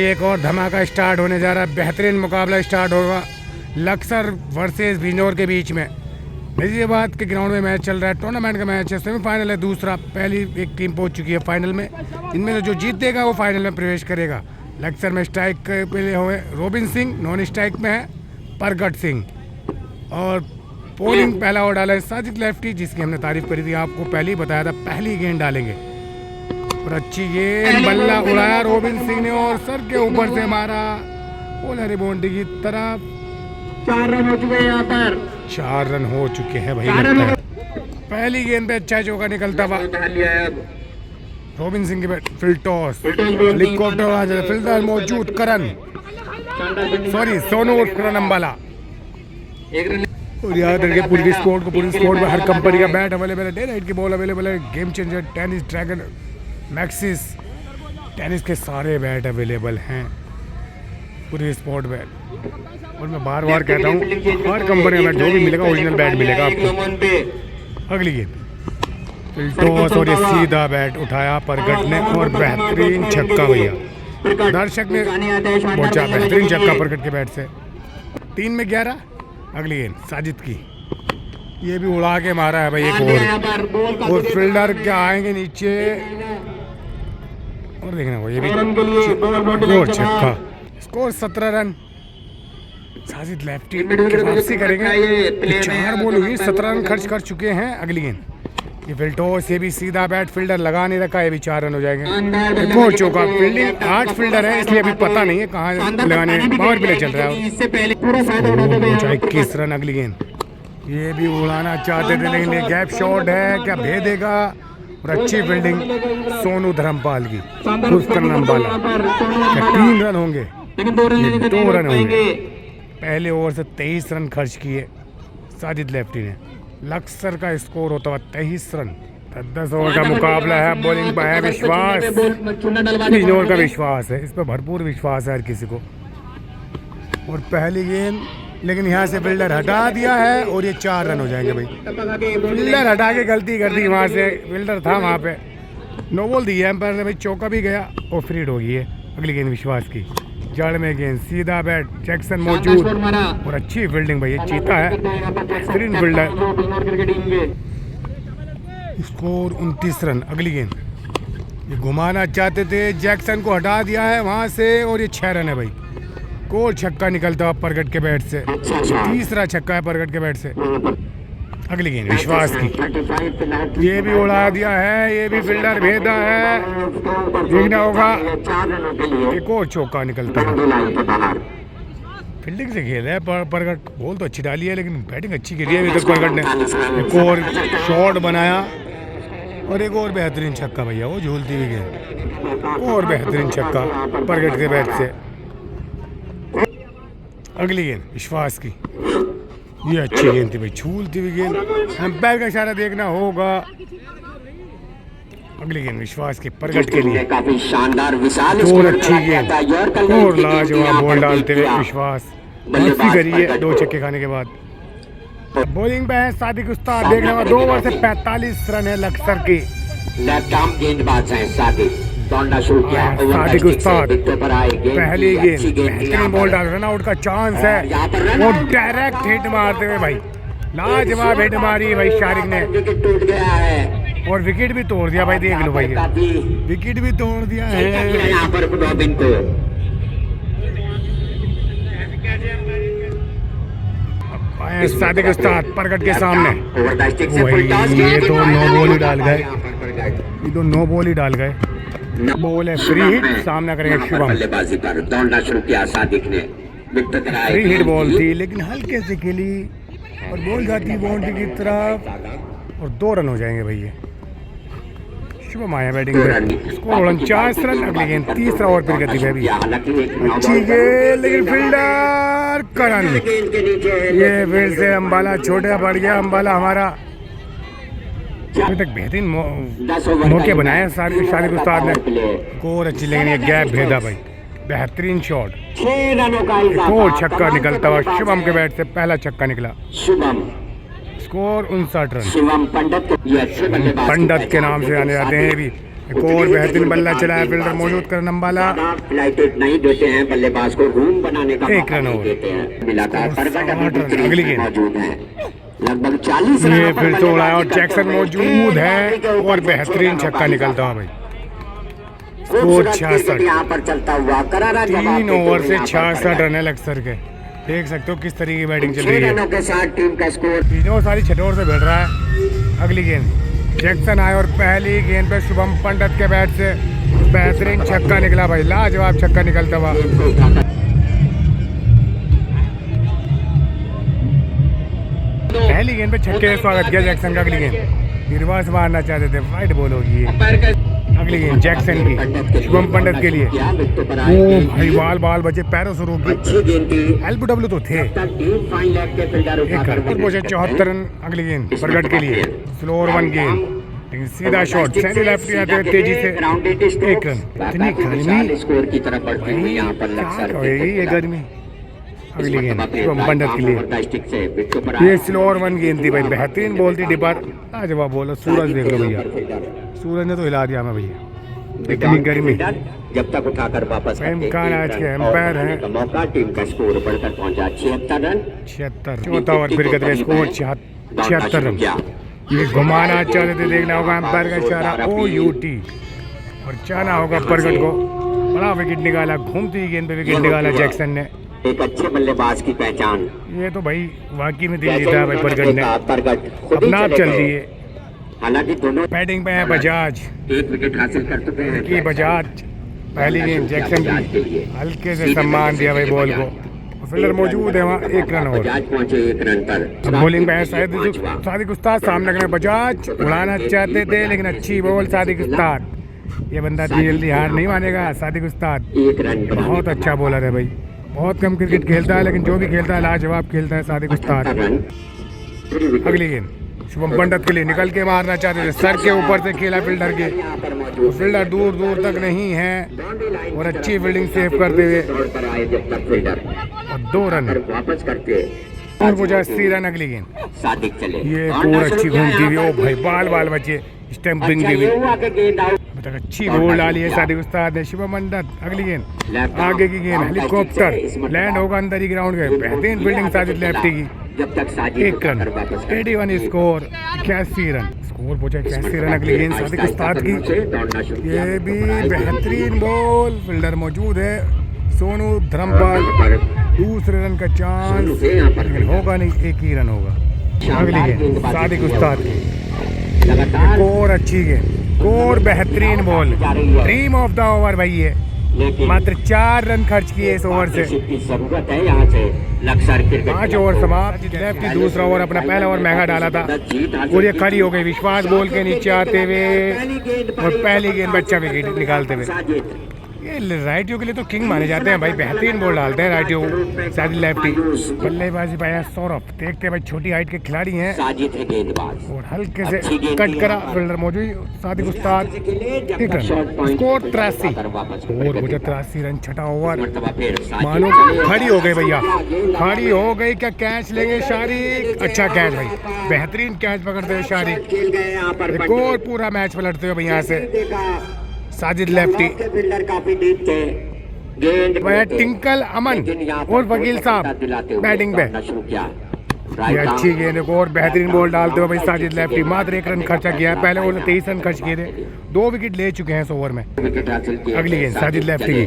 एक और धमाका स्टार्ट होने जा रहा है। बेहतरीन मुकाबला स्टार्ट होगा लक्सर वर्सेस बिजनौर के बीच में। नजीबाबाद के ग्राउंड में मैच चल रहा है। टूर्नामेंट का मैच है, सेमीफाइनल है दूसरा। पहली एक टीम पहुंच चुकी है फाइनल में। इनमें से जो जीतेगा वो फाइनल में प्रवेश करेगा। लक्सर में स्ट्राइक पे हुए रोबिन सिंह, नॉन स्ट्राइक में है परगट सिंह और पोलिंग पहला ओवर डाला है साजिद लेफ्टी, जिसकी हमने तारीफ करी थी, आपको पहले ही बताया था पहली गेंद डालेंगे। और अच्छी गेंद, बल्ला उड़ाया रोबिन सिंह ने और सर के ऊपर से मारा ओलहरी बाउंड्री की तरफ। 4 रन हो चुके हैं यहाँ पर। 4 रन हो चुके हैं भाई। लगता है पहली गेंद पे अच्छा चौका निकलता हुआ रोबिन सिंह के बैट। फील्ड टॉस, हेलीकॉप्टर आ जाए, फील्डर मौजूद करण, सॉरी सोनू उर्फ करण अंबाला। और याद रखिए पूरी स्पोर्ट में हर कंपनी का बैट अवेलेबल है। डे नाइट की बॉल अवेलेबल है। Game changer, tennis, dragon, Maxis, tennis के सारे बैट अवेलेबल हैं पूरी स्पोर्ट बैट। और मैं बार बार कहता हूँ हर कंपनी का बैट जो भी मिलेगा ओरिजिनल बैट मिलेगा आपको। अगली गेम टॉस और ये सीधा बैट उठाया परगट ने और बेहतरीन छक्का भैया। दर्शक ने पहुंचा बेहतरीन छक्का परगट के बैट से। 3 में 11। अगली गेंद साजिद की, ये भी उड़ा के मारा है भाई एक और फील्डर क्या आएंगे नीचे और देखना वो ये भी और छक्का। Score 17 run. साजिद लेफ्टी वापसी करेंगे। 4 बॉल हुई, 17 रन खर्च कर चुके हैं। अगली गेंद ये फिल्टोस, ये भी सीधा बैट, फील्डर लगा नहीं रखा, ये भी 4 रन हो जाएंगे। एक और चौका। फील्डिंग 8 फील्डर है इसलिए अभी पता नहीं है कहाँ लगाने। पावर प्ले चल रहा है। 21 रन। अगली गेंद ये भी उड़ाना चाहते थे लेकिन ये गैप शॉट है, क्या भेदेगा। और अच्छी फील्डिंग सोनू धर्मपाल की, करण अंबाला। 3 रन होंगे, 2 रन होंगे। पहले ओवर से 23 रन खर्च किए साजिद लेफ्टी ने। लक्सर का स्कोर होता हुआ 23 रन। 10 ओवर का मुकाबला है। बॉलिंग पर है विश्वास, बिजनौर का विश्वास है, इस पर भरपूर विश्वास है हर किसी को। और पहली गेंद लेकिन यहाँ से फील्डर हटा दिया है और ये 4 रन हो जाएंगे भाई। फील्डर हटा के गलती कर दी, वहाँ से फील्डर था वहाँ पे। नो बॉल दी है एम्पायर ने भाई, चौका भी गया और फ्रीड हो गई है। अगली गेंद विश्वास की, जड़ में गेंद, सीधा बैट, जैक्सन मौजूद और अच्छी फील्डिंग भाई। चीता है, बेहतरीन फील्डर। Score 29 run. अगली गेंद ये घुमाना चाहते थे, जैक्सन को हटा दिया है वहां से और ये 6 रन है भाई। कोर छक्का निकलता हुआ परगट के बैट से। तीसरा छक्का है परगट के बैट से। अगली गेंद विश्वास की, ये भी उड़ा दिया है, ये भी फील्डर भेदा है, देखना होगा। एक और चौका निकलता है। फील्डिंग से खेल है परगट, बॉल तो अच्छी डाली है लेकिन बैटिंग अच्छी करी है अभी तक परगट ने। एक और शॉट बनाया और एक और बेहतरीन छक्का भैया, वो झूलती हुई गेंद और बेहतरीन छक्का परगट के बैट से। अगली गेंद विश्वास की, ये अच्छी गेंद थी भाई, झूलती हुई गेंद। एम्पायर का इशारा देखना होगा। अगली गेंद विश्वास की परगट के लिए, काफी शानदार विशाल और अच्छी गेंद और लाजवाब बॉल डालते हुए विश्वास वापसी करी है 2 छक्के खाने के बाद। बॉलिंग पे है सादिक उस्ताद, देखने में 2 ओवर से 45 रन है लक्सर की। लेफ्ट आर्म गेंदबाज हैं सादिक। दौड़ना शुरू किया सादिक उस्ताद, पहली गेंद बेहतरीन बॉल डाल, रन आउट का चांस है और डायरेक्ट हिट मारते हुए भाई लाजवाब हिट मारी भाई शारिक ने। विकेट टूट गया है और विकेट भी तोड़ दिया भाई, देख लो भाई, विकेट भी तोड़ दिया है यहाँ पर रॉबिन को। सादिक उस्ताद परगट के सामने वही, ये तो 9 बॉल ही डाल गए, ये तो 9 बॉल ही डाल गए। बॉल है फ्री हिट, सामना करेंगे शुभम। बल्लेबाजी पर दौड़ना शुरू किया सादिक ने। फ्री हिट बॉल थी लेकिन हल्के से खेली और बॉल जाती बाउंड्री की तरफ और 2 रन हो जाएंगे भैया। शुभम आया बैटिंग पे, स्कोर 49 रन। अगली गेंद तीसरा ओवर फिर गति है भी, अच्छी गेंद लेकिन फील्डर करण, ये फिर से अंबाला छोटा पड़ गया। अंबाला हमारा अभी तक बेहतरीन मौके बनाए शारिक उस्ताद ने। कोर अच्छी लेकिन ये गैप भेदा भाई, बेहतरीन शॉट। एक और छक्का निकलता हुआ शुभम के बैट से, पहला छक्का निकला। Score 59 run. पंडित के नाम से आने जाते हैं भी एक और बेहतरीन बल्ला चलाया फील्डर मौजूद कर नंबाला। फ्लाइटेड नहीं देते हैं, बल्लेबाज को रूम बनाने का एक रन और देते हैं। मिलाकर परगट अगली गेंद मौजूद है, लगभग 40 ये रन फिर तो उड़ाया और जैक्सन मौजूद है और बेहतरीन छक्का निकलता हुआ भाई। स्कोर 66, यहाँ पर चलता हुआ करारा 3 ओवर से 66 रन है लक्सर के। देख सकते हो किस तरीके की बैटिंग चल रही है। रनों के साथ टीम का स्कोर तीनों सारी छठोर से भिड़ रहा है। अगली गेंद जैक्सन आए और पहली गेंद पे शुभम पंडित के बैट से बेहतरीन छक्का निकला भाई, लाजवाब छक्का निकलता हुआ। पहली गेंद पे छक्के से स्वागत किया जैक्सन का। अगली गेंद रिवर्स मारना चाहते थे, वाइड बॉल होगी ये। अगली गेंद जैक्सन की शुभम पंडित के लिए। ओ भाई बाल बचे, पैरों से रोकी। LBW तो थे। 74 रन। अगली गेंद प्रगट के लिए स्लो ओवर 1 गेंद, लेकिन सीधा शॉट सैनी लेफ्ट आते हुए तेजी से 1 रन। इतनी गर्मी स्कोर की तरफ बढ़ते हुए यहाँ पर ये गर्मी। अगली गेंद शुभम पंडित के लिए, ये स्लो ओवर 1 गेंद थी भाई, बेहतरीन बॉल थी डिपर, लाजवाब बॉल। सूरज देख लो भैया, सूरज ने तो हिला दिया हमें भैया, इतनी गर्मी। जब तक उठाकर वापस इमकान आज के एम्पायर हैं। मौका टीम का स्कोर बढ़कर पहुंचा 76 रन। 76 चौथा ओवर फिर कहते स्कोर 76 रन। ये घुमाना चाहते थे, देखना होगा एम्पायर का इशारा OUT और जाना होगा प्रगट को। बड़ा विकेट निकाला, घूमती गेंद पे विकेट निकाला जैक्सन ने। एक अच्छे बल्लेबाज की पहचान। ये तो भाई वाकई में दिल जीता है भाई प्रगट ने, अपना आप चल दिए। हालांकि दोनों बैटिंग पे है बजाज, 1 विकेट हासिल कर चुके हैं की बजाज। पहली गेंद जैक्सन की, हल्के से सम्मान दिया भाई बॉल को। फील्डर मौजूद है वहाँ, 1 रन और। बजाज पहुंचे 1 रन पर। बॉलिंग पे है सादिक उस्ताद, सामने करने बजाज उड़ाना चाहते थे, लेकिन अच्छी बॉल सादिक उस्ताद। ये बंदा जल्दी हार नहीं मानेगा। सादिक उस्ताद 1 रन बहुत अच्छा बॉलर है भाई, बहुत कम क्रिकेट खेलता है, लेकिन जो भी खेलता है लाजवाब खेलता है सादिक उस्ताद। अगली गेंद शुभम पंडित के लिए, निकल के मारना चाहते थे, सर के ऊपर से खेला फील्डर के, तो फील्डर दूर दूर तक नहीं है और अच्छी फील्डिंग सेव करते हुए और 2 रन वापस करते और 85 रन। अगली गेंद सादिक चले, ये पूरा अच्छी घूमती हुई, ओ भाई बाल बचे, स्टंपिंग भी तक अच्छी बॉल डाली है सादिक उस्ताद ने। शुभम पंडित अगली गेंद, आगे की गेंद हेलीकॉप्टर लैंड होगा अंदर ही ग्राउंड के, बेहतरीन फील्डिंग साजिद लेफ्टी की। जब तक 1 रन, 81 स्कोर, 81 रन स्कोर पहुंचा 81 रन। अगली गेंद सादिक उस्ताद की, ये भी बेहतरीन बॉल, फील्डर मौजूद है सोनू धर्मपाल। दूसरे रन का चांस, लेकिन होगा नहीं, 1 ही रन होगा। अगली गेंद सादिक उस्ताद की, एक और अच्छी गेंद और बेहतरीन ball, dream of the over भाई ये। मात्र 4 रन खर्च किए इस ओवर से। जरूरत है यहाँ से लक्सर क्रिकेट 5 ओवर समाप्त। लेफ्टी दूसरा ओवर अपना पहला ओवर महंगा डाला था और ये खड़ी हो गई विश्वास बॉल के नीचे आते हुए और पहली गेंद बच्चा विकेट निकालते हुए। ये राइटियों के लिए तो किंग माने जाते हैं भाई, बेहतरीन बॉल डालते हैं राइटियों साजिद लेफ्टी। बल्लेबाजी पाया सौरभ, देखते हैं भाई छोटी हाइट के खिलाड़ी हैं और हल्के से कट करा, फील्डर मौजूद सादिक उस्ताद। 1 रन स्कोर 83 और मुझे 83 रन। छठा ओवर, मानो खड़ी हो गई भैया, खड़ी हो गई। क्या कैच लेंगे शारिक? अच्छा कैच भाई, बेहतरीन कैच पकड़ते हुए शारिक। एक और पूरा मैच पलटते हुए भैया से साजिद लेफ्टी। टिंकल अमन और वकील साहब बैटिंग पे, ये अच्छी गेंद और बेहतरीन बॉल डालते हुए भाई साजिद लेफ्टी। मात्र 1 रन खर्चा किया है, पहले ओवर में 23 रन खर्च किए थे, 2 विकेट ले चुके हैं इस ओवर में। अगली गेंद साजिद लेफ्टी की,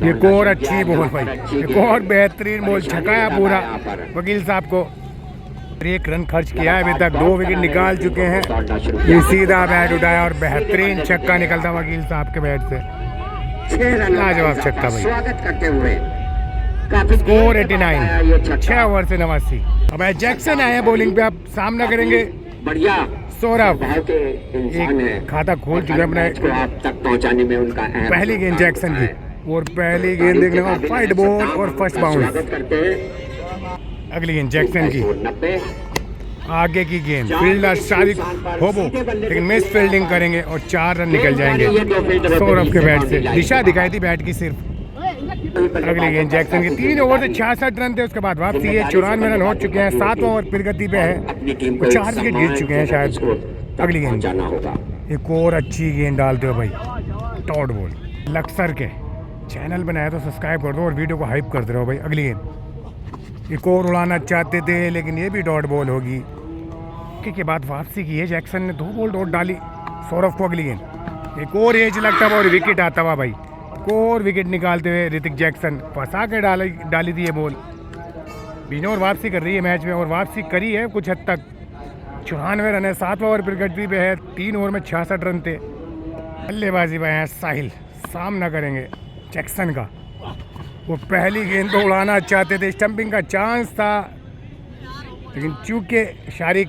एक और अच्छी बॉल भाई, एक और बेहतरीन बॉल, छकाया पूरा वकील साहब को। 1 रन खर्च किया है अभी तक, 2 विकेट निकाल चुके हैं। ये सीधा बैट उठाया और बेहतरीन छक्का निकलता वकील साहब के बैट से, लाजवाब छक्का भाई। स्वागत करते हुए स्कोर 89, 6 ओवर से 89। अब जैक्सन आए बॉलिंग पे, अब सामना करेंगे बढ़िया सौरभ। इंसान है, एक खाता खोल चुके हैं अपने, को आप तक पहुंचाने में उनका अहम पहली गेंद जैक्सन की और पहली गेंद देखने को फाइट बॉल और फर्स्ट बाउंस। अगली गेंद जैक्सन की, आगे की गेंद फील्डर शारिक होबो, लेकिन मिस फील्डिंग करेंगे और 4 रन निकल जाएंगे सौरभ के बैट से। दिशा दिखाई थी बैट की सिर्फ। अगली गेंद जैक्सन की, 3 ओवर से 66 रन थे, उसके बाद वापसी है। 94 रन हो चुके हैं, 7 ओवर प्रगति पे है, 4 विकेट गिर चुके हैं शायद। अगली गेंद एक और अच्छी गेंद डालते हो भाई, डॉट बॉल। लक्सर के चैनल बनाया तो सब्सक्राइब कर दो और वीडियो को हाइप करते रहो भाई। अगली गेंद एक और उड़ाना चाहते थे लेकिन ये भी डॉट बॉल होगी। के बाद वापसी की है, जैक्सन ने 2 बॉल डॉट डाली सौरभ को। अगली गेंद एक और एज लगता हुआ और विकेट आता हुआ भाई, एक और विकेट निकालते हुए ऋतिक जैक्सन फंसा के डाली थी ये बॉल। बिजनौर वापसी कर रही है मैच में और वापसी करी है कुछ हद तक। 94 रन है, 7वां ओवर प्रगति पे है, 3 ओवर में 66 रन थे। बल्लेबाजी में साहिल सामना करेंगे जैक्सन का। वो पहली गेंद तो उड़ाना चाहते थे, स्टंपिंग का चांस था लेकिन चूंकि शारिक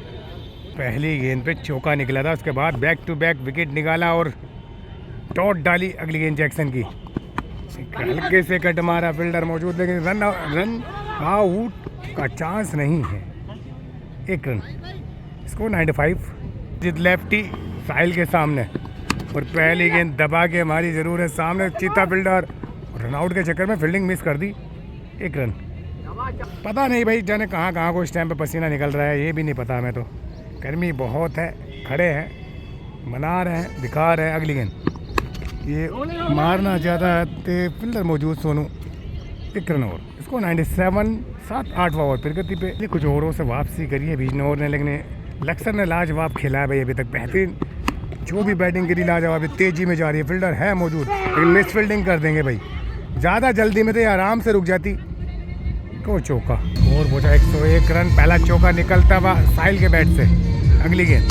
पहली गेंद पे चौका निकला था, उसके बाद बैक टू बैक विकेट निकाला और डॉट डाली। अगली गेंद जैक्सन की, हल्के से कट मारा, फील्डर मौजूद लेकिन रन आउट का चांस नहीं है। 1 रन, स्कोर 95। जित लेफ्टी साहिल के सामने और पहली गेंद दबा के मारी जरूर है सामने, चीता फील्डर रन आउट के चक्कर में फील्डिंग मिस कर दी। 1 रन। पता नहीं भाई जाने कहाँ कहाँ को इस टाइम पे पसीना निकल रहा है, ये भी नहीं पता हमें तो। गर्मी बहुत है, खड़े हैं, मना रहे हैं, दिखा रहे हैं। अगली गेंद ये मारना चाहता है फील्डर मौजूद सोनू। 1 रन और, इसको 97। 7-8वां ओवर प्रगति पे कुछ ओवरों से वापसी करी है बिजनौर ने, लेकिन लक्सर ने लाजवाब खेला है भाई अभी तक। बेहतरीन जो भी बैटिंग करी लाजवाब, तेजी में जा रही है, फील्डर है मौजूद लेकिन मिस फील्डिंग कर देंगे भाई। ज़्यादा जल्दी में तो ये आराम से रुक जाती। को चौका और पहुंचा 101 रन। पहला चौका निकलता हुआ साहिल के बैट से। अगली गेंद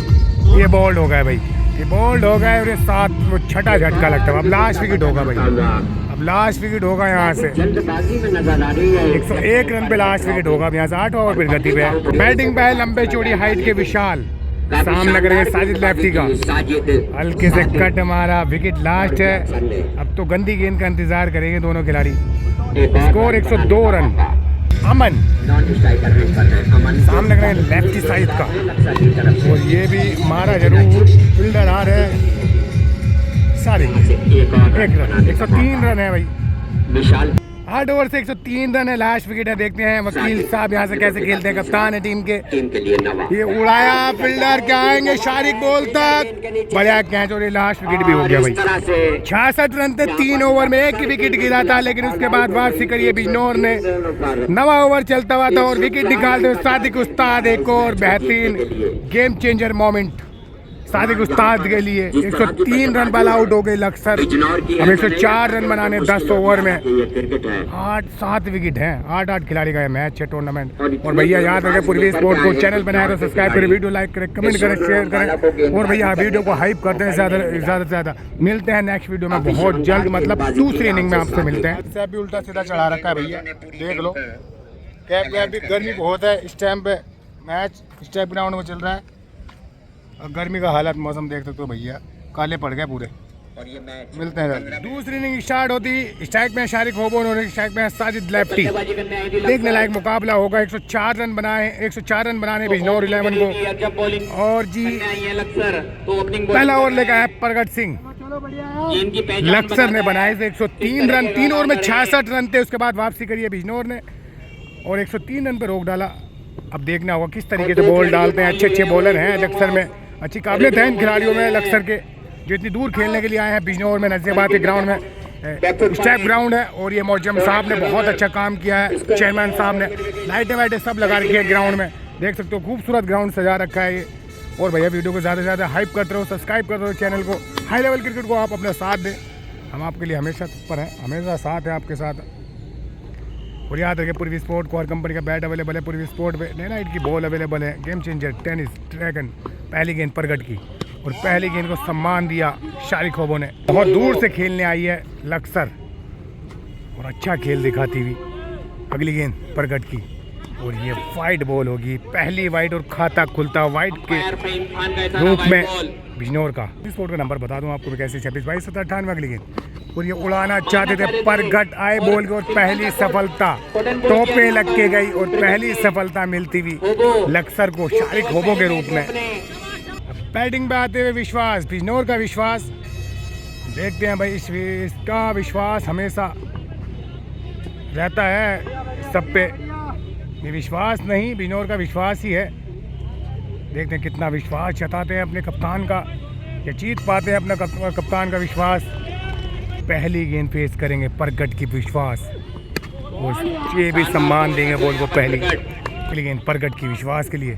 ये बॉल्ड हो गया भाई, ये बॉल्ड हो गया और ये 6ठा झटका लगता है। अब लास्ट विकेट होगा भाई, अब लास्ट विकेट होगा यहाँ से। 101 रन पे लास्ट विकेट होगा यहाँ से। 8वां ओवर प्रगति पे है। बैटिंग पे है लंबे चौड़ी हाइट के विशाल, सामना करेंगे साजिद लेफ्टी का। हल्के से कट मारा, विकेट लास्ट है। अब तो गंदी गेंद का इंतजार करेंगे दोनों खिलाड़ी। Score 102 run. अमन सामने करेंगे लेफ्टी साइड का और ये भी मारा जरूर, फील्डर आ रहे हैं सारे। 1 रन, 103 रन है भाई। 8 ओवर से 103 रन है, लास्ट विकेट है। देखते हैं वकील साहब यहाँ से कैसे खेलते हैं, कप्तान है टीम के। ये उड़ाया, फील्डर क्या आएंगे, शारिक बॉल तक, बढ़िया कैच और ये लास्ट विकेट भी हो गया भाई। 66 रन थे, 3 ओवर में 1 विकेट गिरा था, लेकिन उसके बाद वापसी करी बिजनौर ने। 9वां ओवर चलता हुआ था और विकेट निकालते हुए सादिक उस्ताद। एक और बेहतरीन गेम चेंजर मोमेंट सादिक उस्ताद के लिए। 103 रन पर आउट हो गए लक्सर। अब 104 रन बनाने 10 ओवर में। 7 विकेट हैं। 8 खिलाड़ी का मैच है टूर्नामेंट। और भैया याद रखें पूर्वी स्पोर्ट को चैनल बनाए तो सब्सक्राइब करें, वीडियो लाइक करें, कमेंट करें, शेयर करें और भैया वीडियो को हाइप करते हैं ज़्यादा से ज़्यादा। मिलते हैं नेक्स्ट वीडियो में बहुत जल्द, मतलब दूसरी इनिंग में आपसे मिलते हैं। सब भी उल्टा सीधा चढ़ा रखा है भैया, देख लो। कैप वैप भी, गर्मी बहुत है इस टाइम पे, मैच स्टेप ग्राउंड में चल रहा है और गर्मी का हालत मौसम देख सकते हो भैया, काले पड़ गए पूरे। और ये मैच मिलते हैं। दूसरी इनिंग स्टार्ट होती, स्ट्राइक में शारिक होबो और स्ट्राइक में साजिद लेफ्टी। देखने लायक मुकाबला होगा। 104 रन बनाए, 104 रन बनाने बिजनौर 11 को। और जी पहला ओवर लेकर है प्रगट सिंह। लक्सर ने बनाए थे 103 रन, 3 ओवर में 66 रन थे। उसके बाद वापसी करी है बिजनौर ने और 103 रन पर रोक डाला। अब देखना होगा किस तरीके से बॉल डालते हैं। अच्छे बॉलर हैं लक्सर में, अच्छी काबिलियत है इन खिलाड़ियों में लक्सर के, जो इतनी दूर खेलने के लिए आए हैं बिजनौर में। नजीबाबाद के ग्राउंड में स्टेप ग्राउंड है और ये मौजम साहब ने बहुत अच्छा काम किया है। चेयरमैन साहब ने लाइटें वाइटें सब लगा रखी है ग्राउंड में, देख सकते हो खूबसूरत ग्राउंड सजा रखा है ये। और भैया वीडियो को ज़्यादा से ज़्यादा हाइप करते रहो, सब्सक्राइब करते रहो चैनल को। हाई लेवल क्रिकेट को आप अपना साथ दें, हम आपके लिए हमेशा पर हैं, हमेशा साथ है आपके साथ। और याद रखिए पूर्वी स्पोर्ट कोर कंपनी का बैट अवेलेबल है पूर्वी स्पोर्ट पे। डे नाइट की बॉल अवेलेबल है, गेम चेंजर टेनिस ड्रैगन। पहली गेंद प्रगट की और पहली गेंद को सम्मान दिया शारिक होबो ने। बहुत दूर से खेलने आई है लक्सर और अच्छा खेल दिखाती हुई। अगली गेंद प्रगट की और ये वाइड बॉल होगी, पहली वाइड और खाता खुलता वाइड के रूप में बिजनौर का। स्पोर्ट का नंबर बता दूं आपको, 81-22-22-98। अगली गेंद और ये उड़ाना चाहते थे, प्रगट आए बोल के और पहली सफलता टोपे लग के गई और पहली सफलता मिलती हुई लक्सर को शारिक होबो के रूप में। बैटिंग पे आते हुए विश्वास, बिजनौर का विश्वास। देखते हैं भाई, इसका विश्वास हमेशा रहता है सब पे। ये विश्वास नहीं, बिजनौर का विश्वास ही है। देखते हैं कितना विश्वास जताते हैं अपने कप्तान का ये जीत पाते हैं अपना कप्तान का विश्वास। पहली गेंद फेस करेंगे परगट की विश्वास, और ये भी सम्मान देंगे बॉल को पहली गेंद परगट की विश्वास के लिए।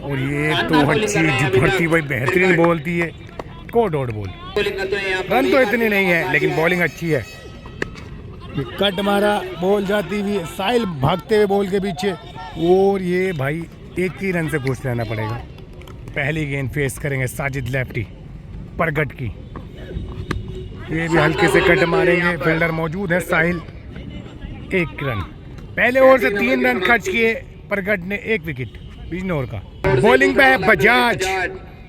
और ये तो अच्छी भरती भाई बेहतरीन बॉल थी ये, को डॉट बॉल। रन तो इतने नहीं है लेकिन बॉलिंग अच्छी है। ये कट मारा, बॉल जाती हुई, साहिल भागते हुए बॉल के पीछे, और ये भाई एक ही रन से खुश रहना पड़ेगा। पहली गेंद फेस करेंगे साजिद लेफ्टी परगट की। ये भी हल्के से कट मारेंगे, फील्डर मौजूद है साहिल। 1 रन। पहले ओवर से 3 रन खर्च किए परगट ने, 1 विकेट बिजनौर का। बॉलिंग पे है बजाज।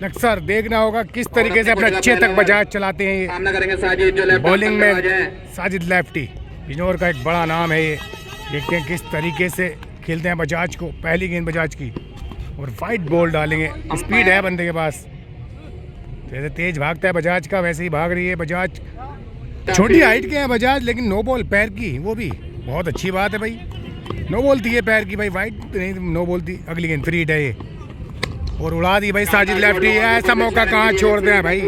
अक्सर देखना होगा किस तरीके से अपने अच्छे तक बजाज चलाते हैं ये। बॉलिंग में साजिद लेफ्टी, बिजनौर का एक बड़ा नाम है ये। देखते हैं किस तरीके से खेलते हैं बजाज को। पहली गेंद बजाज की, और वाइट बॉल डालेंगे। स्पीड है बंदे के पास, जैसे तेज भागता है बजाज का वैसे ही भाग रही है बजाज। छोटी हाइट के हैं बजाज, लेकिन नो बॉल पैर की, वो भी बहुत अच्छी बात है भाई। नो बॉल थी ये पैर की भाई, वाइट नहीं नो बॉल थी। अगली गेंद फ्री हिट है ये, और उड़ा दी भाई साजिद लेफ्टी। ऐसा मौका कहाँ छोड़ते हैं भाई,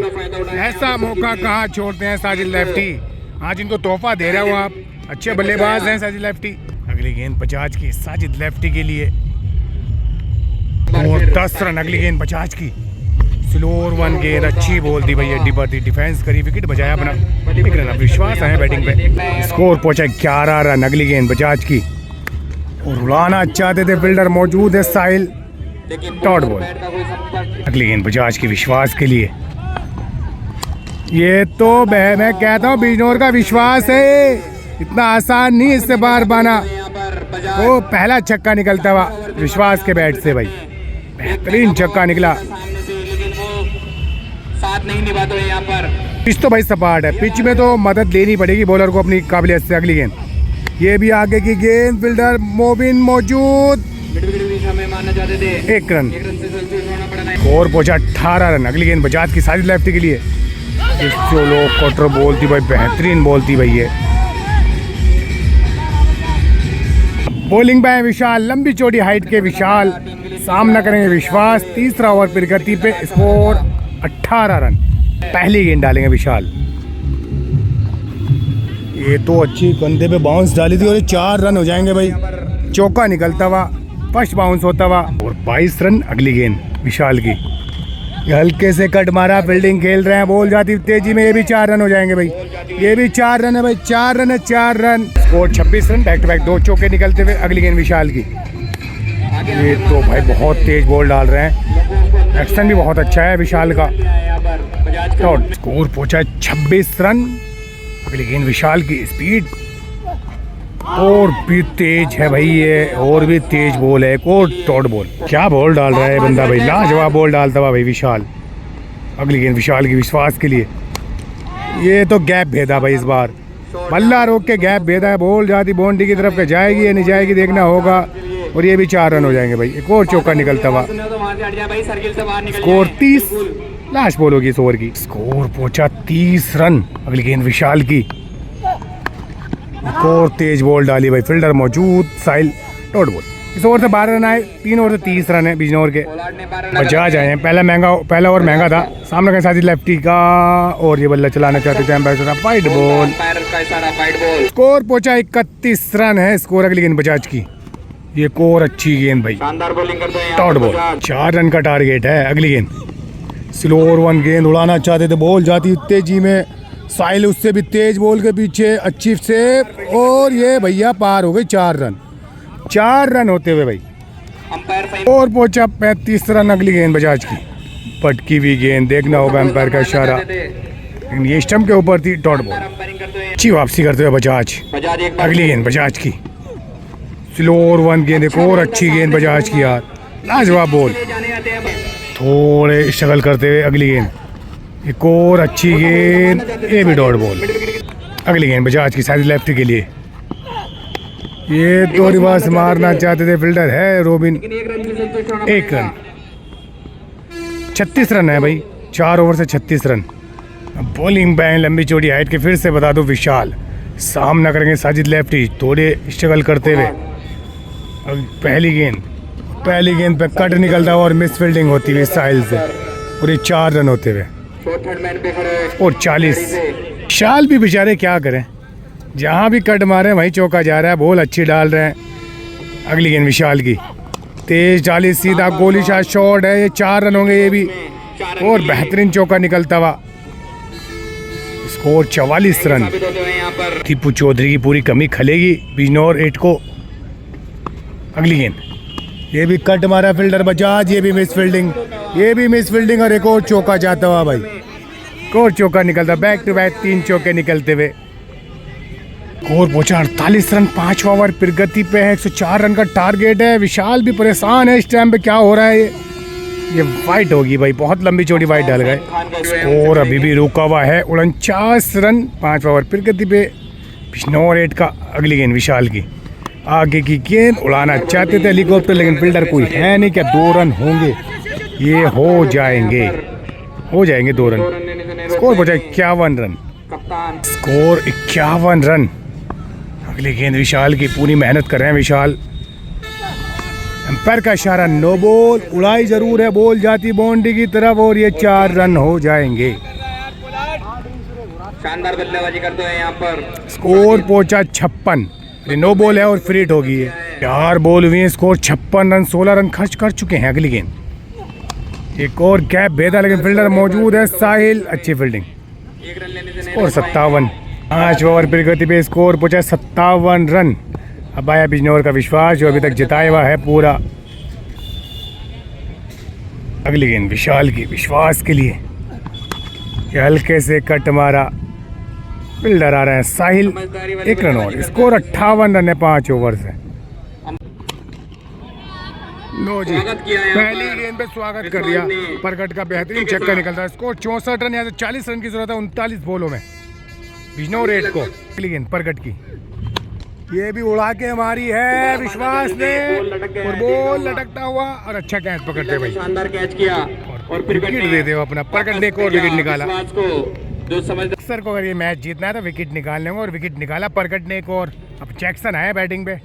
ऐसा मौका कहाँ छोड़ते हैं साजिद लेफ्टी। आज इनको तोहफा दे रहे हो आप, अच्छे बल्लेबाज हैं साजिद लेफ्टी। अगली गेंद बजाज की साजिद लेफ्टी के लिए, और 10 रन। अगली गेंद बजाज की, स्लोर 1 गेंद, अच्छी बॉल थी भैया, डिपर थी, डिफेंस करी, विकेट बजाया अपना। 1 रन, अब विश्वास है बैटिंग पे। स्कोर पहुंचा 11 रन। अगली गेंद बजाज की, और उड़ाना चाहते थे, फील्डर मौजूद है साहिल, डॉट बॉल। अगली गेंद बजाज की विश्वास के लिए। ये तो मैं कहता हूँ बिजनौर का विश्वास है, इतना आसान नहीं इससे बार पाना। वो पहला छक्का निकलता हुआ विश्वास के बैट से भाई, बेहतरीन छक्का निकला। साथ नहीं निभाते यहाँ पर। पिच तो भाई सपाट है, पिच में तो मदद लेनी पड़ेगी बॉलर को अपनी काबिलियत से। अगली गेंद, ये भी आगे की गेंद, फील्डर मोबिन मौजूद, 1 रन। स्कोर पहुंचा 18 रन। अगली गेंद बजाज की साजिद लेफ्टी के लिए, चलो क्वार्टर बॉल थी भाई, बेहतरीन बॉल थी भाई ये। बॉलिंग पे विशाल, लंबी चौड़ी हाइट के विशाल, सामना करेंगे विश्वास। तीसरा ओवर प्रगति पे, स्कोर 18 रन। पहली गेंद डालेंगे विशाल। ये तो अच्छी कंधे पे बाउंस डाली थी, और 4 रन हो जाएंगे भाई। चौका निकलता हुआ, फर्स्ट बाउंस होता हुआ, और 22 रन। अगली गेंद विशाल की, ये हल्के से कट मारा, फील्डिंग खेल रहे हैं, बॉल जाती तेजी में, ये भी 4 रन हो जाएंगे भाई। ये भी 4 रन है भाई, 4 रन है, 4 run. Score 26 run. Back to back 2 चौके निकलते हुए। अगली गेंद विशाल की, ये तो भाई बहुत तेज बॉल डाल रहे हैं, एक्शन भी बहुत अच्छा है विशाल का। स्कोर पहुंचा 26 रन। अगली गेंद विशाल की, स्पीड और भी तेज है भाई ये, और भी तेज बॉल है, एक और डॉट बॉल। क्या बॉल डाल रहा है बंदा भाई, लाजवाब बॉल डालता हुआ भाई विशाल। अगली गेंद विशाल की विश्वास के लिए, ये तो गैप भेदा भाई इस बार, बल्ला रोक के गैप भेदा है, बॉल जाती बाउंड्री की तरफ के जाएगी या नहीं जाएगी देखना होगा। और ये भी 4 रन हो जाएंगे भाई, एक और चौका निकलता हुआ। स्कोर 30, लास्ट बॉल होगी इस ओवर की। स्कोर पहुंचा 30 रन। अगली गेंद विशाल की, एक और तेज बॉल डाली भाई, फील्डर मौजूद साहिल, डॉट बॉल। इस ओवर से 12 रन आए, 3 ओवर से 30 रन है बिजनौर के। बजाज आए हैं, पहला ओवर महंगा था, सामने का साजिद लेफ्टी का, और ये बल्ला चलाना चाहते थे एम्बेसडर, वाइट बॉल। स्कोर पहुंचा 31 रन है स्कोर। अगली गेंद बजाज की, ये कोर अच्छी गेंद भाई, डॉट बॉल। 4 रन का टारगेट है। अगली गेंद स्लोर 1 गेंद, उड़ाना चाहते थे, बॉल जाती तेजी में, साहिल उससे भी तेज बॉल के पीछे, अच्छी से, और ये भैया पार हो गई 4 रन। 4 रन होते हुए भाई और पहुंचा 35 रन। अगली गेंद बजाज की, पटकी हुई गेंद, देखना होगा एम्पायर का इशारा, लेकिन ये स्टंप के ऊपर थी, डॉट बॉल। अच्छी वापसी करते हुए बजाज। अगली गेंद बजाज की, स्लोर 1 गेंद, एक और अच्छी गेंद बजाज की यार, लाजवाब बॉल। थोड़े स्ट्रगल करते हुए अगली गेंद, एक और अच्छी गेंद, ये भी डॉट बॉल। अगली गेंद बजाज की साइड लेफ्ट के लिए, ये तो रिवर्स मारना चाहते थे, फील्डर है रोबिन, 1 रन। 36 रन है भाई, 4 ओवर से 36 रन। बॉलिंग बैन लंबी चौड़ी हाइट के, फिर से बता दो विशाल, सामना करेंगे साजिद लेफ्टी, थोड़े स्ट्रगल करते हुए। पहली गेंद पे कट निकलता हुआ और मिस फील्डिंग होती हुई साहिल से, और ये 4 रन होते हुए। और 40। विशाल भी बेचारे क्या करें, जहाँ भी कट मारे वहीं चौका जा रहा है, बॉल अच्छी डाल रहे हैं। अगली गेंद विशाल की, तेज डाली, सीधा गोली शॉट है, ये 4 रन होंगे ये भी, और बेहतरीन चौका निकलता हुआ। Score 44 run. टीपू चौधरी की पूरी कमी खलेगी बिजनौर 8 को। अगली गेंद, ये भी कट मारा फील्डर बजाज, ये भी मिस फील्डिंग, ये भी मिस फील्डिंग, और एक और चौका जाता हुआ भाई, एक और चौका निकलता, बैक टू बैक 3 चौके निकलते हुए। स्कोर पहुंचा 48 रन, 5 ओवर प्रगति पे है, 104 रन का टारगेट है। विशाल भी परेशान है इस टाइम पे, क्या हो रहा है ये वाइट होगी भाई, बहुत लंबी चौड़ी वाइट डाल गए। स्कोर अभी भी रुका हुआ है, 49 रन, 5 ओवर प्रगति पे, बिजनौर 8 का। अगली गेंद विशाल की, आगे की गेंद उड़ाना चाहते थे हेलीकॉप्टर, लेकिन फील्डर कोई है नहीं, क्या 2 रन होंगे, ये हो जाएंगे 2 रन। स्कोर पहुंचा 51 रन, स्कोर 51 रन। अगली गेंद विशाल की, पूरी मेहनत कर रहे हैं विशाल। अंपायर का इशारा नो बॉल, उड़ाई जरूर है, बॉल जाती बाउंड्री की तरफ, और ये 4 रन हो जाएंगे। शानदार बल्लेबाजी करते हैं यहाँ पर। स्कोर पहुंचा 56, नो बॉल है और फ्री हिट होगी है। 4 बॉल हुई है, स्कोर 56 रन, 16 रन खर्च कर चुके हैं। अगली गेंद, एक और गैप भेदा, लेकिन फील्डर मौजूद है, साहिल, अच्छी फील्डिंग। स्कोर 57, 5 ओवर प्रगति पे, स्कोर पहुंचा 57 रन। अब आया बिजनौर का विश्वास, जो अभी तक जिताया हुआ है पूरा। अगली गेंद विशाल की, विश्वास के लिए, ये हल्के से कट मारा, फील्डर आ रहे हैं साहिल, 1 रन और। स्कोर 58 रन है 5 ओवर से। लो जी, पहली गेंद पे स्वागत कर दिया, प्रगट का बेहतरीन छक्का निकलता है। स्कोर 64 रन, यहाँ से 40 रन की जरूरत है 39 बॉलों में बिजनौर 8 को। अगली गेंद प्रगट की, ये भी उड़ा के मारी है विश्वास ने, और बॉल लटकता हुआ, और अच्छा कैच पकड़ते भाई, शानदार कैच किया और विकेट दे दे अपना। प्रगट ने एक और विकेट निकाला। जो समझ सर को अगर ये मैच जीतना है तो विकेट निकालने को, और विकेट निकाला प्रगट ने एक और। अब जैक्सन आया बैटिंग पे,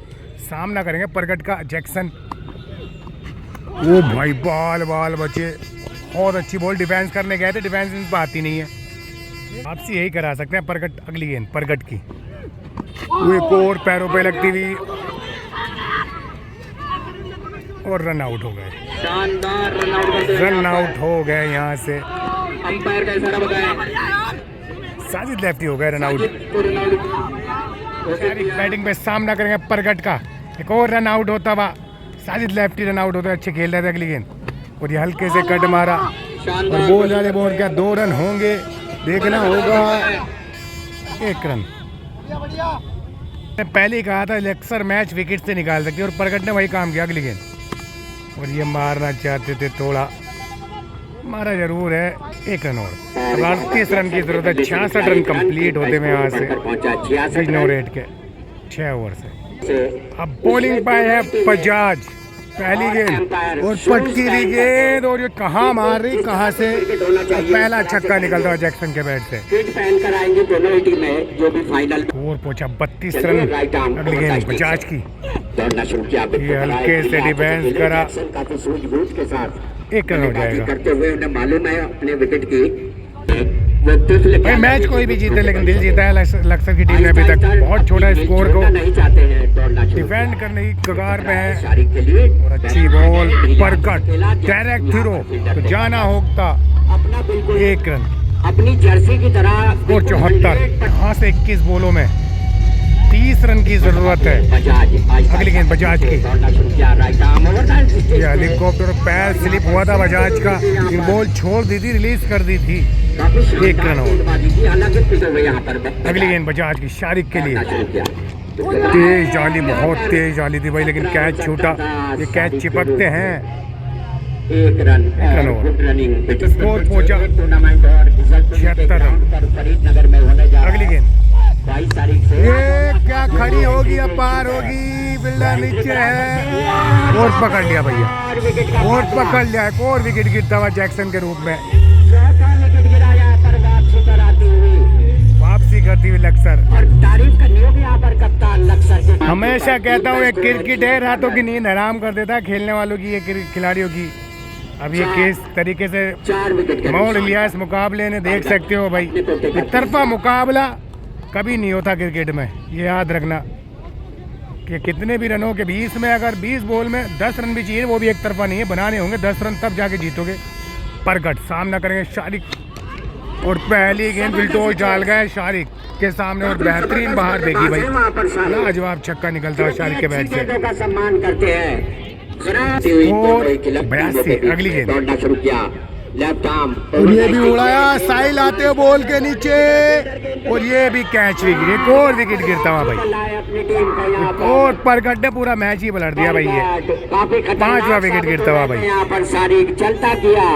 सामना करेंगे प्रगट का जैक्सन। ओ भाई, बाल बचे, बहुत अच्छी बॉल, डिफेंस करने गए थे, डिफेंस इन पर आती नहीं है, आपसे यही करा सकते हैं प्रगट। अगली गेंद प्रगट की, वो एक और पैरों पे लगती हुई, और रन आउट हो गए, शानदार रन आउट हो गए यहाँ से। अंपायर का इशारा बताया, साजिद लेफ्टी हो गए, रन आउट। बैटिंग पे सामना करेंगे प्रगट का, एक और रन आउट होता हुआ, साजिद लेफ्टी रन आउट होता है, अच्छे खेल रहे थे। अगली गेंद, और ये हल्के से कट मारा, और बॉल वाले बॉल, क्या 2 रन होंगे, देखना होगा। 1 रन। पहले ही कहा था अक्सर मैच विकेट से निकाल सकती है, और प्रगट ने वही काम किया। अगली गेंद, और ये मारना चाहते थे, थोड़ा मारा जरूर है, 1 रन और। 38 रन की जरूरत है, 66 रन कंप्लीट होते हुए यहाँ से बिजनौर 8 के 6 ओवर से। अब बॉलिंग पाए है बजाज, पहली गेंद और पटकी हुई गेंद, और ये कहाँ मार रही, कहाँ से, पहला छक्का निकलता है जैक्सन के बैट से। और पहुंचा 32 रन। अगली गेंद बजाज की, ये हल्के से डिफेंस करा, 1 रन हो जाएगा। करते हुए उन्हें मालूम है अपने विकेट की भाई, मैच कोई भी जीते, लेकिन दिल जीता है लक्सर की टीम ने अभी तक। बहुत छोटा स्कोर को नहीं चाहते हैं, डिफेंड करने की कगार पे है, और अच्छी बॉल, प्रगट डायरेक्ट थ्रो, तो जाना होता। अपना बिल्कुल 1 रन, अपनी जर्सी की तरह। स्कोर 74, यहाँ से 21 बॉलों में 30 रन की जरूरत है। अगली गेंद बजाज की, ये हेलीकॉप्टर पैर स्लिप हुआ था बजाज का, लेकिन बॉल छोड़ दी थी, रिलीज कर दी थी, 1 रन और। अगली गेंद बजाज की, शारिक के लिए, तेज जाली, बहुत तेज जाली थी भाई, लेकिन कैच छूटा, ये कैच चिपकते हैं। 1 रन और। स्कोर पहुंचा 76 रन। अगली गेंद, 22 तारीख से ये क्या खड़ी होगी, अब पार होगी, बिल्डर नीचे है, और पकड़ लिया भैया, और पकड़ लिया, एक और विकेट गिरता हुआ जैक्सन के रूप में। वापसी करती हुई लक्सर, और तारीफ करनी होगी यहाँ पर कप्तान लक्सर के। हमेशा कहता हूँ, एक क्रिकेट है, रातों की नींद हराम कर देता है खेलने वालों की, ये खिलाड़ियों की। अब ये किस तरीके से 4 विकेट के मोड़ लिया इस मुकाबले ने, देख सकते हो भाई। एक तरफा मुकाबला कभी नहीं होता क्रिकेट में, ये याद रखना कि कितने भी रनों के 20 में अगर 20 बॉल में 10 रन भी चाहिए, वो भी एक तरफा नहीं है, बनाने होंगे 10 रन तब जाके जीतोगे। परगट सामना करेंगे शारिक और पहली गेंद बिल्टोज डाल गए शारिक के सामने और बेहतरीन बाहर देखी भाई, लाजवाब छक्का निकलता है शारिक के बैट से। का सम्मान करते हैं और 82 अगली गेंद दौड़ना शुरू किया, लेफ्ट आर्म और ये भी उड़ाया साइल आते हो बॉल के नीचे और ये भी कैच विकेट, एक और विकेट गिरता हुआ भाई। अपनी टीम का यहाँ और परगट ने पूरा मैच ही पलट दिया भाई, ये काफी 5वां विकेट गिरता हुआ भाई। यहाँ पर सारिक चलता किया,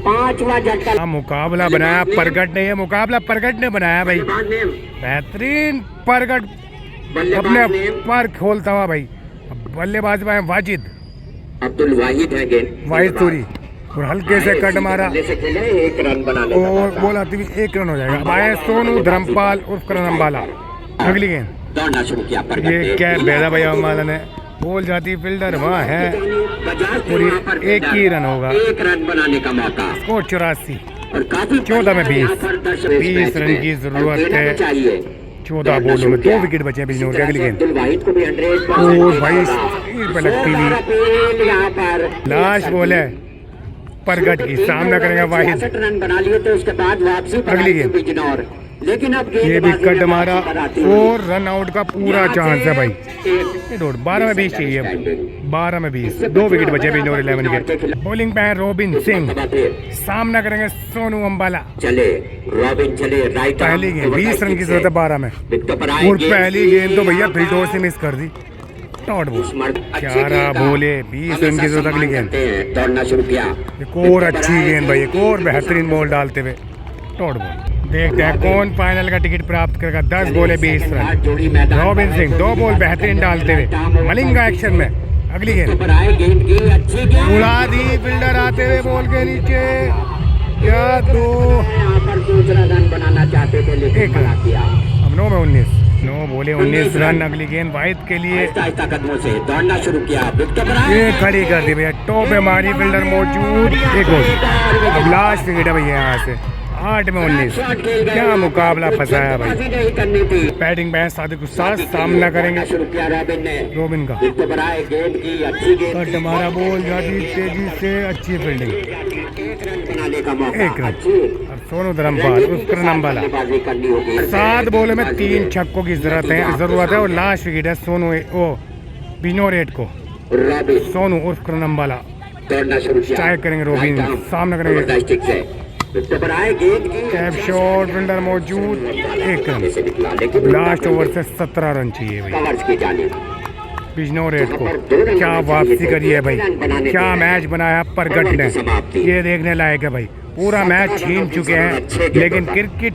5वां झटका मुकाबला बनाया परगट ने, ये मुकाबला परगट ने बनाया भाई, बेहतरीन परगट अपने पर खोलता हुआ भाई। बल्लेबाज में वाजिद अब्दुल वाहिद है गेंद वाहिद तूरी और हल्के से कट मारा से खेले 1 रन बना ले और बॉल आती हुई 1 रन हो जाएगा। अब आए सोनू धर्मपाल उर्फ करन अंबाला, अगली गेंद दौड़ना शुरू किया पर ये क्या भेजा भाई अंबाला ने, बॉल जाती फील्डर वहाँ है और 1 ही रन होगा। 1 रन बनाने का मौका स्कोर 84 और काफी 14 में 20 रन की जरूरत है। चाहिए 14 बॉलों में 2 विकेट बचे बिजनौर के। अगली गेंद अब्दुल वाहिद को भी 100% और भाई स्टील पे लगती हुई यहाँ पर लास्ट बॉल है परगट की, सामना करेंगे वाहिद। 66 रन बना लिए तो उसके बाद वापसी पर अगली गेंद बिजनौर, लेकिन अब ये भी कट मारा और रन आउट का पूरा चांस है भाई। 12 में 20 चाहिए, 12 में 20, 2 विकेट बचे बिजनौर 11 के। बॉलिंग पे है रोबिन सिंह, सामना करेंगे सोनू अंबाला। चले रॉबिन चले राइट, पहली गेंद 20 रन की जरूरत है 12 में और पहली गेंद तो भैया फिल्टोर से मिस कर दी, टॉट बॉल। 11 बोले 20 रन की जरूरत। अगली गेंद दौड़ना शुरू किया, एक और अच्छी गेंद भाई, एक और बेहतरीन बॉल डालते हुए टॉट बॉल। देखते हैं कौन फाइनल का टिकट प्राप्त करेगा। 10 बोले 20 रन, रॉबिन सिंह 2 बॉल बेहतरीन डालते हुए मलिंगा एक्शन में। अगली गेंद उड़ा दी फील्डर आते हुए बॉल के नीचे, क्या तो यहाँ पर दूसरा रन बनाना चाहते थे लेकिन 1 मना किया। अब 9 में 19, 9 बोले 19 रन। अगली गेंद वाहिद के लिए, आहिस्ता कदमों से दौड़ना शुरू किया, विकेट पर आए। ये खड़ी कर दी भैया, टॉप पे मारी फील्डर मौजूद, एक और। अब लास्ट विकेट है भैया यहाँ से 8 में 19, क्या मुकाबला फंसाया भाई। नहीं करनी थी। बैटिंग में सादिक उस्ताद सामना करेंगे शुरू किया रॉबिन ने, रोबिन का, विकेट पर आए, गेंद की अच्छी गेंद कट मारा, बॉल जाती तेजी से, अच्छी फील्डिंग, 1 रन बनाने का मौका। 1 रन। अच्छी और सोनू धर्मपाल उस करन अंबाला, बल्लेबाजी करनी होगी। 7 बॉलों में 3 छक्कों की जरूरत है और लास्ट विकेट है सोनू ओ बिजनौर 8 को। रॉबिन सोनू उर्फ करन अंबाला दौड़ना शुरू किया, स्ट्राइक करेंगे रोबिन, सामना करेंगे स्टिक से विकेट पर आए, गेंद की कैप शॉट, फील्डर मौजूद, 1 रन। से निकला लेकिन लास्ट ओवर से 17 रन चाहिए भाई कवर्स की जाने। बिजनौर 8 को। क्या वापसी करी है भाई, क्या मैच बनाया परगट ने, ये देखने लायक है भाई। पूरा मैच छीन चुके हैं, लेकिन क्रिकेट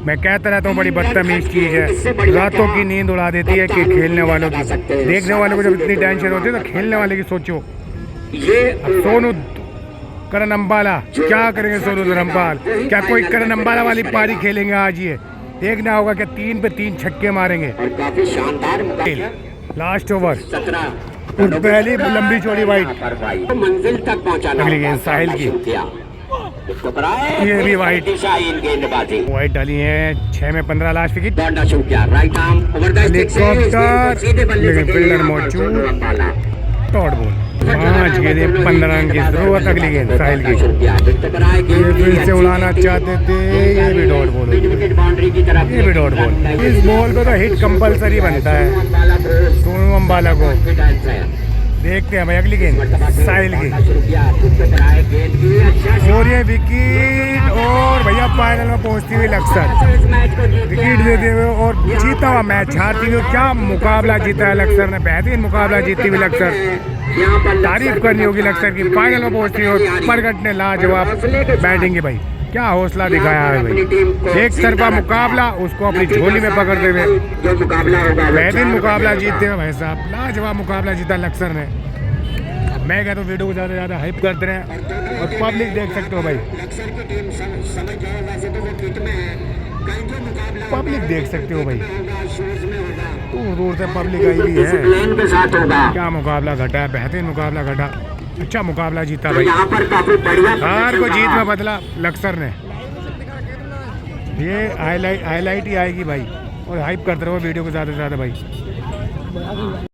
मैं कहता रहता हूँ बड़ी बदतमीज चीज़ है, रातों की नींद उड़ा देती है कि खेलने वालों की। देखने वालों को जब इतनी टेंशन होती है तो खेलने वाले की सोचो। ये अब सोनू करन अंबाला क्या करेंगे, सोनू धर्मपाल क्या कोई करन अंबाला वाली पारी खेलेंगे आज? ये देखना होगा कि 3 पे 3 छक्के मारेंगे। और काफी शानदार मुकाबला। लास्ट ओवर 17 और पहली लंबी चौड़ी वाइड। मंजिल तक पहुंचाना। अगली गेंद साहिल की, ये भी वाइड, गेंदबाजी वाइड डाली है। 6 में 15 लास्ट विकेट। दौड़ना शुरू किया, right arm over the stick से सीधे बल्ले लेकिन फील्डर मौजूद, टॉट बॉल। 5 गेंदें 15 रन की जरूरत। अगली गेंद साहिल की, ये फिर से उड़ाना चाहते थे, ये भी डॉट बॉल, ये भी डॉट बॉल। इस बॉल पे तो हिट कंपलसरी बनता है सोनू अंबाला को। देखते हैं भाई अगली गेंद साहिल की, और ये विकेट और भैया फाइनल में पहुंचती हुई लक्सर, विकेट देते हुए और जीता हुआ मैच हारती हुई। क्या मुकाबला जीता है लक्सर ने, बेहतरीन मुकाबला जीती हुई लक्सर, तारीफ करनी होगी लक्सर की। फाइनल में पहुंचती हुई परगट ने लाजवाब बैटिंग की भाई, क्या हौसला दिखाया है भाई। एक तरफा मुकाबला उसको अपनी झोली में पकड़ते हुए बेहतरीन मुकाबला जीतते हुए भाई साहब, लाजवाब मुकाबला जीता लक्सर ने। मैं कहता हूँ वीडियो को ज़्यादा से ज़्यादा हाइप करते रहें और पब्लिक देख सकते हो भाई, पब्लिक देख सकते हो भाई, दूर दूर से पब्लिक आई हुई है। क्या मुकाबला घटा है, बेहतरीन मुकाबला घटा। अच्छा मुकाबला जीता तो भाई। यहाँ पर काफी बढ़िया हार को प्रदर्शन जीत रहा। में बदला लक्सर ने। ये हाईलाइट ही आएगी भाई, और हाइप करते रहो वीडियो को ज़्यादा से ज़्यादा भाई।